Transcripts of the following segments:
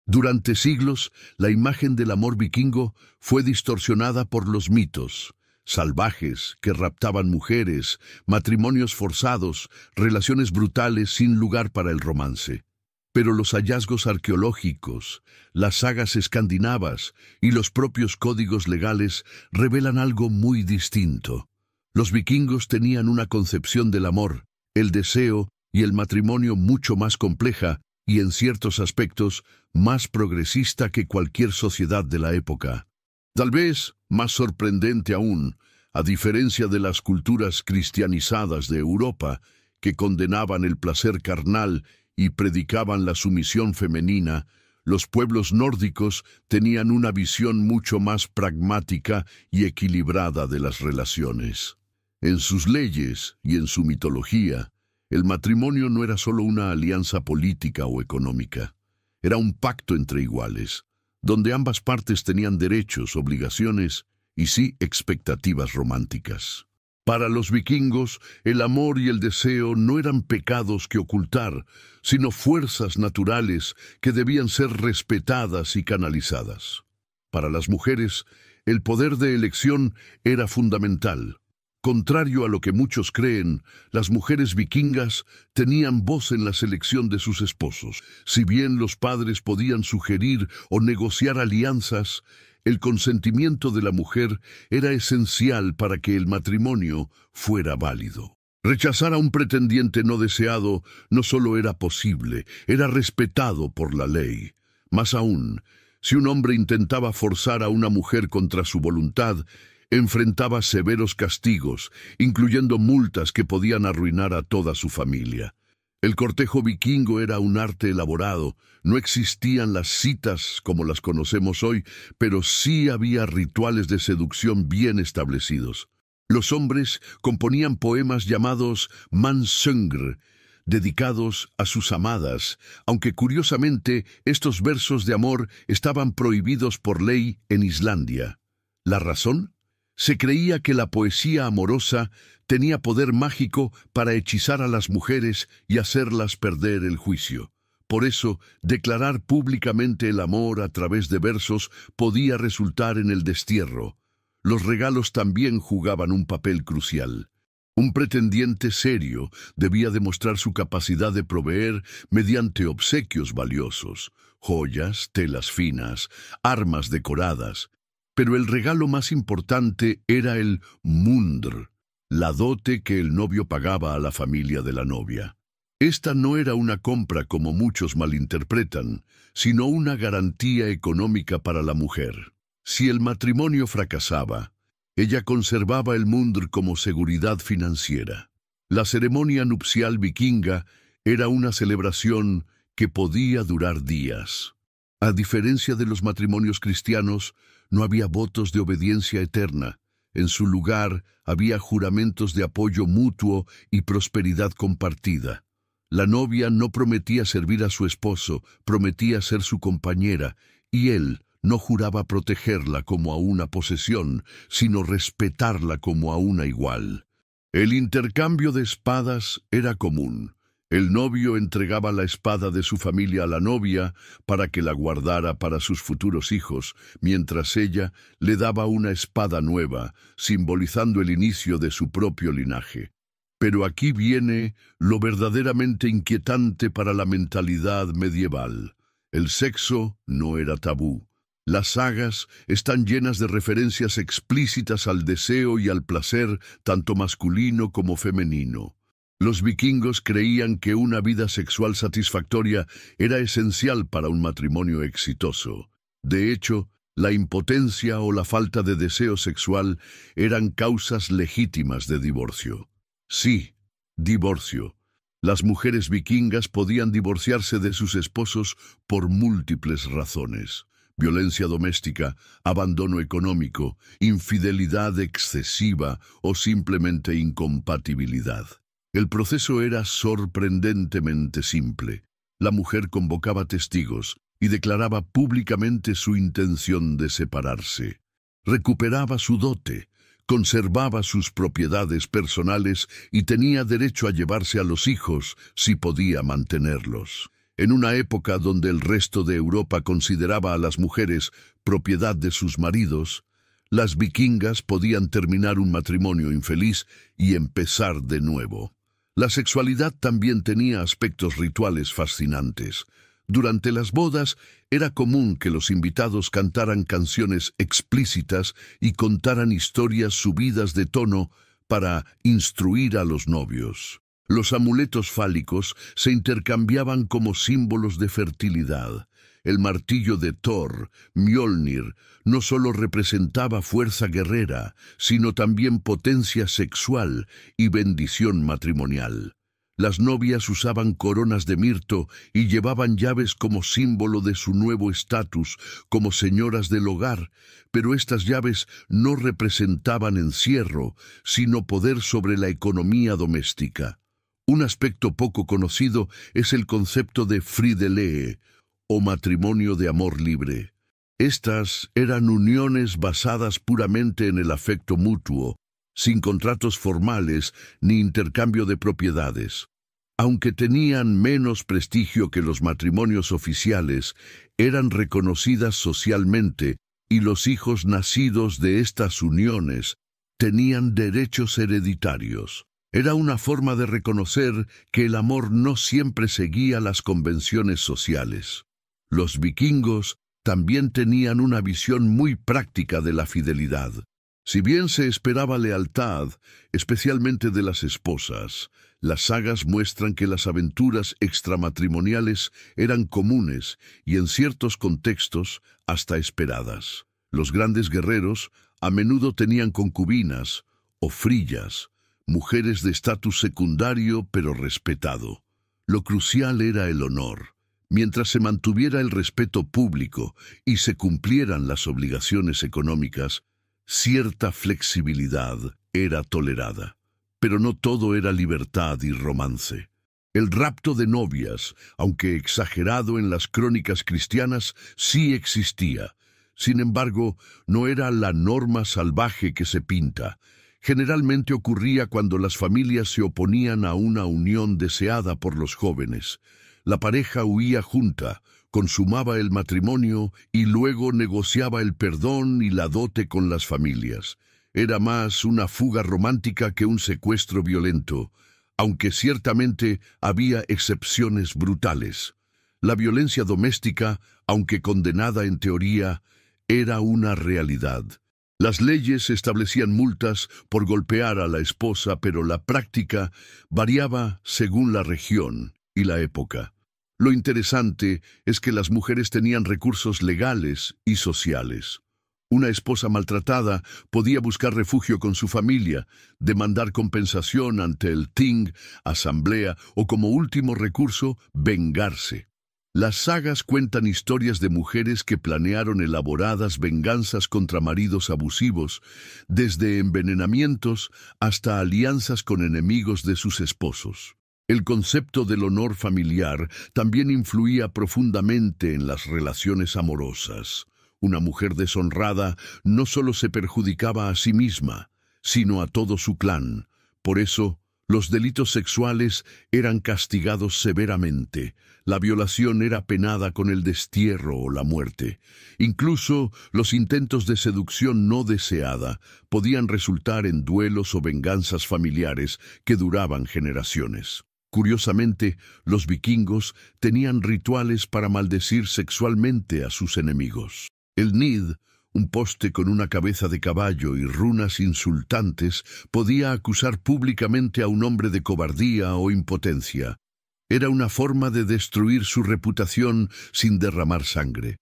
Durante siglos, la imagen del amor vikingo fue distorsionada por los mitos, salvajes que raptaban mujeres, matrimonios forzados, relaciones brutales sin lugar para el romance. Pero los hallazgos arqueológicos, las sagas escandinavas y los propios códigos legales revelan algo muy distinto. Los vikingos tenían una concepción del amor, el deseo y el matrimonio mucho más compleja y, en ciertos aspectos, más progresista que cualquier sociedad de la época. Tal vez, más sorprendente aún, a diferencia de las culturas cristianizadas de Europa, que condenaban el placer carnal y predicaban la sumisión femenina, los pueblos nórdicos tenían una visión mucho más pragmática y equilibrada de las relaciones. En sus leyes y en su mitología, el matrimonio no era solo una alianza política o económica. Era un pacto entre iguales, donde ambas partes tenían derechos, obligaciones y sí expectativas románticas. Para los vikingos, el amor y el deseo no eran pecados que ocultar, sino fuerzas naturales que debían ser respetadas y canalizadas. Para las mujeres, el poder de elección era fundamental. Contrario a lo que muchos creen, las mujeres vikingas tenían voz en la selección de sus esposos. Si bien los padres podían sugerir o negociar alianzas, el consentimiento de la mujer era esencial para que el matrimonio fuera válido. Rechazar a un pretendiente no deseado no solo era posible, era respetado por la ley. Más aún, si un hombre intentaba forzar a una mujer contra su voluntad, enfrentaba severos castigos, incluyendo multas que podían arruinar a toda su familia. El cortejo vikingo era un arte elaborado. No existían las citas como las conocemos hoy, pero sí había rituales de seducción bien establecidos. Los hombres componían poemas llamados mansöngr, dedicados a sus amadas, aunque curiosamente estos versos de amor estaban prohibidos por ley en Islandia. ¿La razón? Se creía que la poesía amorosa tenía poder mágico para hechizar a las mujeres y hacerlas perder el juicio. Por eso, declarar públicamente el amor a través de versos podía resultar en el destierro. Los regalos también jugaban un papel crucial. Un pretendiente serio debía demostrar su capacidad de proveer mediante obsequios valiosos, joyas, telas finas, armas decoradas. Pero el regalo más importante era el mundr, la dote que el novio pagaba a la familia de la novia. Esta no era una compra como muchos malinterpretan, sino una garantía económica para la mujer. Si el matrimonio fracasaba, ella conservaba el mundr como seguridad financiera. La ceremonia nupcial vikinga era una celebración que podía durar días. A diferencia de los matrimonios cristianos, no había votos de obediencia eterna. En su lugar había juramentos de apoyo mutuo y prosperidad compartida. La novia no prometía servir a su esposo, prometía ser su compañera, y él no juraba protegerla como a una posesión, sino respetarla como a una igual. El intercambio de espadas era común. El novio entregaba la espada de su familia a la novia para que la guardara para sus futuros hijos, mientras ella le daba una espada nueva, simbolizando el inicio de su propio linaje. Pero aquí viene lo verdaderamente inquietante para la mentalidad medieval. El sexo no era tabú. Las sagas están llenas de referencias explícitas al deseo y al placer, tanto masculino como femenino. Los vikingos creían que una vida sexual satisfactoria era esencial para un matrimonio exitoso. De hecho, la impotencia o la falta de deseo sexual eran causas legítimas de divorcio. Sí, divorcio. Las mujeres vikingas podían divorciarse de sus esposos por múltiples razones: violencia doméstica, abandono económico, infidelidad excesiva o simplemente incompatibilidad. El proceso era sorprendentemente simple. La mujer convocaba testigos y declaraba públicamente su intención de separarse. Recuperaba su dote, conservaba sus propiedades personales y tenía derecho a llevarse a los hijos si podía mantenerlos. En una época donde el resto de Europa consideraba a las mujeres propiedad de sus maridos, las vikingas podían terminar un matrimonio infeliz y empezar de nuevo. La sexualidad también tenía aspectos rituales fascinantes. Durante las bodas era común que los invitados cantaran canciones explícitas y contaran historias subidas de tono para instruir a los novios. Los amuletos fálicos se intercambiaban como símbolos de fertilidad. El martillo de Thor, Mjolnir, no solo representaba fuerza guerrera, sino también potencia sexual y bendición matrimonial. Las novias usaban coronas de mirto y llevaban llaves como símbolo de su nuevo estatus como señoras del hogar, pero estas llaves no representaban encierro, sino poder sobre la economía doméstica. Un aspecto poco conocido es el concepto de Fridelee, o matrimonio de amor libre. Estas eran uniones basadas puramente en el afecto mutuo, sin contratos formales ni intercambio de propiedades. Aunque tenían menos prestigio que los matrimonios oficiales, eran reconocidas socialmente y los hijos nacidos de estas uniones tenían derechos hereditarios. Era una forma de reconocer que el amor no siempre seguía las convenciones sociales. Los vikingos también tenían una visión muy práctica de la fidelidad. Si bien se esperaba lealtad, especialmente de las esposas, las sagas muestran que las aventuras extramatrimoniales eran comunes y en ciertos contextos hasta esperadas. Los grandes guerreros a menudo tenían concubinas o frillas, mujeres de estatus secundario pero respetado. Lo crucial era el honor. Mientras se mantuviera el respeto público y se cumplieran las obligaciones económicas, cierta flexibilidad era tolerada. Pero no todo era libertad y romance. El rapto de novias, aunque exagerado en las crónicas cristianas, sí existía. Sin embargo, no era la norma salvaje que se pinta. Generalmente ocurría cuando las familias se oponían a una unión deseada por los jóvenes. La pareja huía junta, consumaba el matrimonio y luego negociaba el perdón y la dote con las familias. Era más una fuga romántica que un secuestro violento, aunque ciertamente había excepciones brutales. La violencia doméstica, aunque condenada en teoría, era una realidad. Las leyes establecían multas por golpear a la esposa, pero la práctica variaba según la región y la época. Lo interesante es que las mujeres tenían recursos legales y sociales. Una esposa maltratada podía buscar refugio con su familia, demandar compensación ante el Ting, asamblea o como último recurso, vengarse. Las sagas cuentan historias de mujeres que planearon elaboradas venganzas contra maridos abusivos, desde envenenamientos hasta alianzas con enemigos de sus esposos. El concepto del honor familiar también influía profundamente en las relaciones amorosas. Una mujer deshonrada no solo se perjudicaba a sí misma, sino a todo su clan. Por eso, los delitos sexuales eran castigados severamente. La violación era penada con el destierro o la muerte. Incluso los intentos de seducción no deseada podían resultar en duelos o venganzas familiares que duraban generaciones. Curiosamente, los vikingos tenían rituales para maldecir sexualmente a sus enemigos. El Nid, un poste con una cabeza de caballo y runas insultantes, podía acusar públicamente a un hombre de cobardía o impotencia. Era una forma de destruir su reputación sin derramar sangre.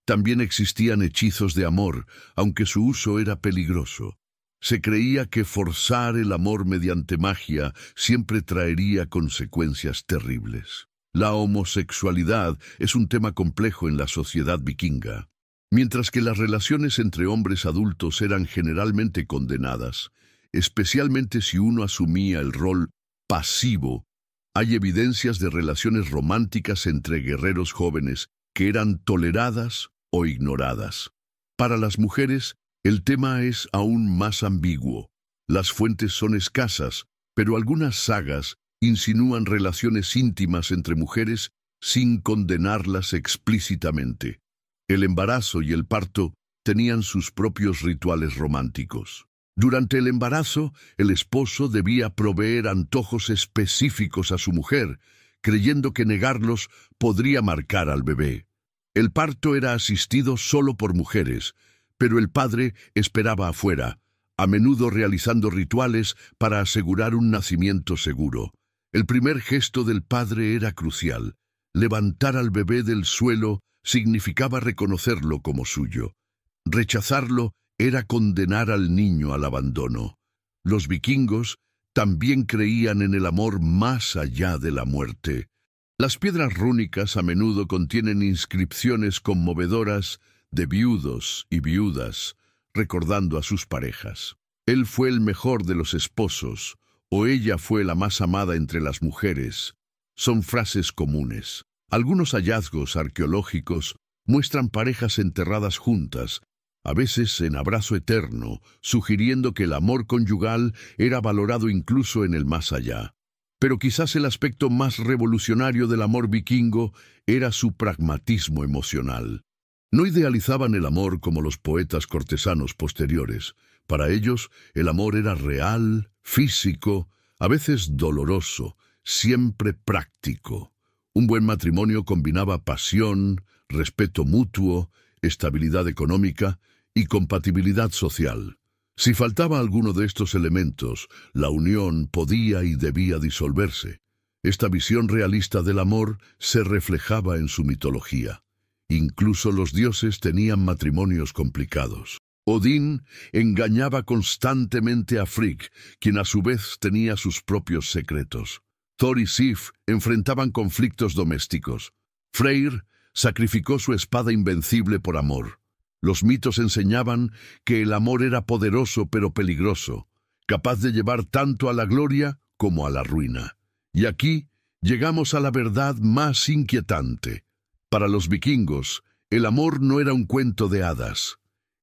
También existían hechizos de amor, aunque su uso era peligroso. Se creía que forzar el amor mediante magia siempre traería consecuencias terribles. La homosexualidad es un tema complejo en la sociedad vikinga. Mientras que las relaciones entre hombres adultos eran generalmente condenadas, especialmente si uno asumía el rol pasivo, hay evidencias de relaciones románticas entre guerreros jóvenes que eran toleradas o ignoradas. Para las mujeres, el tema es aún más ambiguo. Las fuentes son escasas, pero algunas sagas insinúan relaciones íntimas entre mujeres sin condenarlas explícitamente. El embarazo y el parto tenían sus propios rituales románticos. Durante el embarazo, el esposo debía proveer antojos específicos a su mujer, creyendo que negarlos podría marcar al bebé. El parto era asistido solo por mujeres, pero el padre esperaba afuera, a menudo realizando rituales para asegurar un nacimiento seguro. El primer gesto del padre era crucial. Levantar al bebé del suelo significaba reconocerlo como suyo. Rechazarlo era condenar al niño al abandono. Los vikingos también creían en el amor más allá de la muerte. Las piedras rúnicas a menudo contienen inscripciones conmovedoras de viudos y viudas, recordando a sus parejas. Él fue el mejor de los esposos, o ella fue la más amada entre las mujeres. Son frases comunes. Algunos hallazgos arqueológicos muestran parejas enterradas juntas, a veces en abrazo eterno, sugiriendo que el amor conyugal era valorado incluso en el más allá. Pero quizás el aspecto más revolucionario del amor vikingo era su pragmatismo emocional. No idealizaban el amor como los poetas cortesanos posteriores. Para ellos, el amor era real, físico, a veces doloroso, siempre práctico. Un buen matrimonio combinaba pasión, respeto mutuo, estabilidad económica y compatibilidad social. Si faltaba alguno de estos elementos, la unión podía y debía disolverse. Esta visión realista del amor se reflejaba en su mitología. Incluso los dioses tenían matrimonios complicados. Odín engañaba constantemente a Frigg, quien a su vez tenía sus propios secretos. Thor y Sif enfrentaban conflictos domésticos. Freyr sacrificó su espada invencible por amor. Los mitos enseñaban que el amor era poderoso pero peligroso, capaz de llevar tanto a la gloria como a la ruina. Y aquí llegamos a la verdad más inquietante. Para los vikingos, el amor no era un cuento de hadas.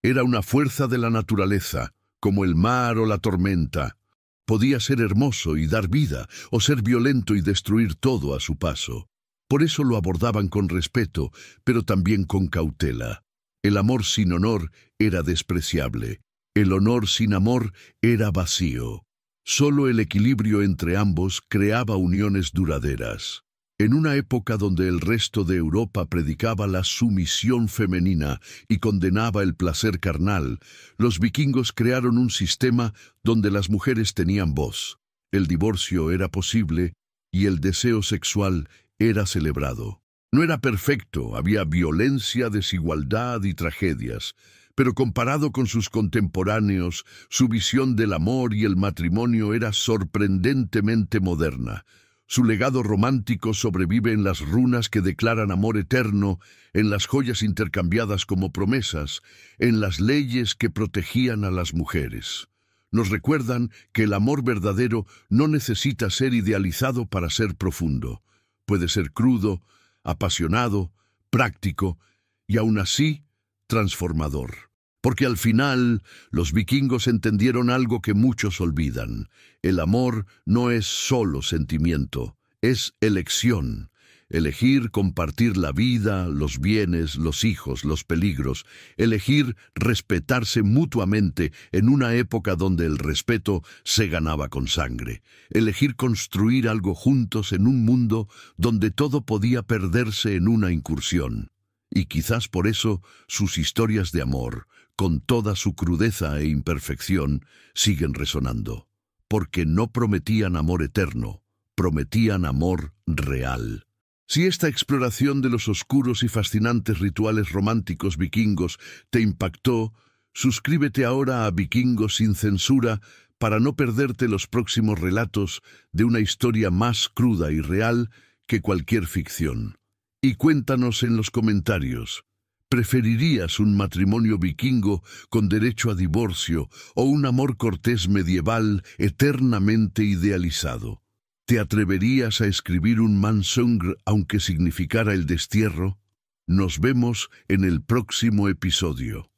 Era una fuerza de la naturaleza, como el mar o la tormenta. Podía ser hermoso y dar vida, o ser violento y destruir todo a su paso. Por eso lo abordaban con respeto, pero también con cautela. El amor sin honor era despreciable. El honor sin amor era vacío. Solo el equilibrio entre ambos creaba uniones duraderas. En una época donde el resto de Europa predicaba la sumisión femenina y condenaba el placer carnal, los vikingos crearon un sistema donde las mujeres tenían voz. El divorcio era posible y el deseo sexual era celebrado. No era perfecto, había violencia, desigualdad y tragedias, pero comparado con sus contemporáneos, su visión del amor y el matrimonio era sorprendentemente moderna. Su legado romántico sobrevive en las runas que declaran amor eterno, en las joyas intercambiadas como promesas, en las leyes que protegían a las mujeres. Nos recuerdan que el amor verdadero no necesita ser idealizado para ser profundo. Puede ser crudo, apasionado, práctico y aún así transformador. Porque al final los vikingos entendieron algo que muchos olvidan. El amor no es solo sentimiento, es elección. Elegir compartir la vida, los bienes, los hijos, los peligros. Elegir respetarse mutuamente en una época donde el respeto se ganaba con sangre. Elegir construir algo juntos en un mundo donde todo podía perderse en una incursión. Y quizás por eso sus historias de amor, con toda su crudeza e imperfección, siguen resonando. Porque no prometían amor eterno, prometían amor real. Si esta exploración de los oscuros y fascinantes rituales románticos vikingos te impactó, suscríbete ahora a Vikingos sin Censura para no perderte los próximos relatos de una historia más cruda y real que cualquier ficción. Y cuéntanos en los comentarios, ¿preferirías un matrimonio vikingo con derecho a divorcio o un amor cortés medieval eternamente idealizado? ¿Te atreverías a escribir un Mansöngr aunque significara el destierro? Nos vemos en el próximo episodio.